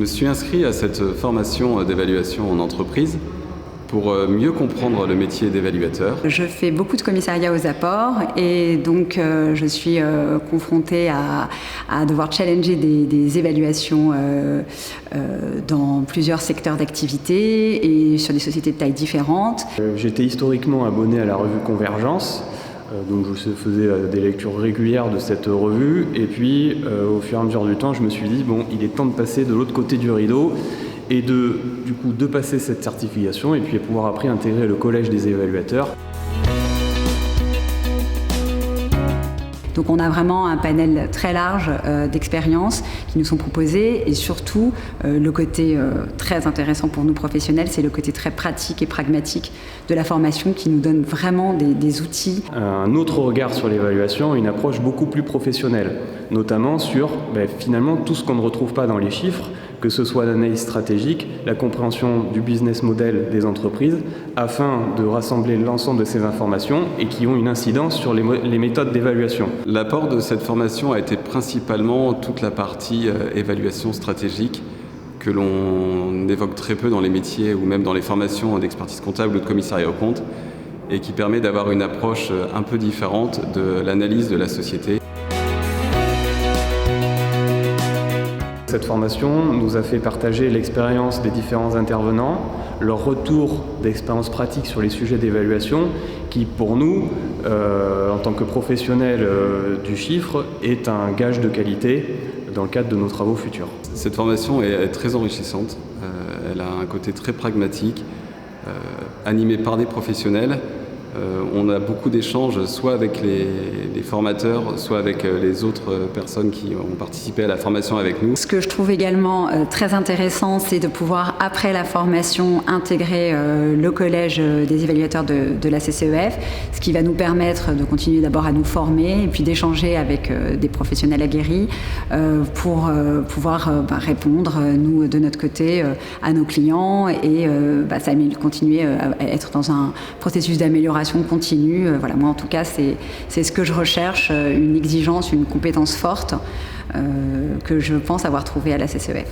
me suis inscrit à cette formation d'évaluation en entreprise pour mieux comprendre le métier d'évaluateur. Je fais beaucoup de commissariats aux apports et donc je suis confrontée à devoir challenger des évaluations dans plusieurs secteurs d'activité et sur des sociétés de taille différentes. J'étais historiquement abonné à la revue Convergence, donc je faisais des lectures régulières de cette revue et puis au fur et à mesure du temps je me suis dit bon, il est temps de passer de l'autre côté du rideau et de passer cette certification et puis pouvoir après intégrer le collège des évaluateurs. Donc on a vraiment un panel très large d'expériences qui nous sont proposées et surtout le côté très intéressant pour nous professionnels, c'est le côté très pratique et pragmatique de la formation qui nous donne vraiment des outils. Un autre regard sur l'évaluation, une approche beaucoup plus professionnelle, notamment sur finalement tout ce qu'on ne retrouve pas dans les chiffres, que ce soit l'analyse stratégique, la compréhension du business model des entreprises, afin de rassembler l'ensemble de ces informations et qui ont une incidence sur les méthodes d'évaluation. L'apport de cette formation a été principalement toute la partie évaluation stratégique que l'on évoque très peu dans les métiers ou même dans les formations d'expertise comptable ou de commissariat aux comptes et qui permet d'avoir une approche un peu différente de l'analyse de la société. Cette formation nous a fait partager l'expérience des différents intervenants, leur retour d'expérience pratique sur les sujets d'évaluation qui, pour nous, en tant que professionnels du chiffre, est un gage de qualité dans le cadre de nos travaux futurs. Cette formation est très enrichissante, elle a un côté très pragmatique, animé par des professionnels. On a beaucoup d'échanges, soit avec les formateurs, soit avec les autres personnes qui ont participé à la formation avec nous. Ce que je trouve également très intéressant, c'est de pouvoir, après la formation, intégrer le collège des évaluateurs de la CCEF, ce qui va nous permettre de continuer d'abord à nous former et puis d'échanger avec des professionnels aguerris pour pouvoir répondre, nous, de notre côté, à nos clients et continuer à être dans un processus d'amélioration continue. Voilà, moi en tout cas c'est ce que je recherche, une exigence, une compétence forte que je pense avoir trouvée à la CCEF.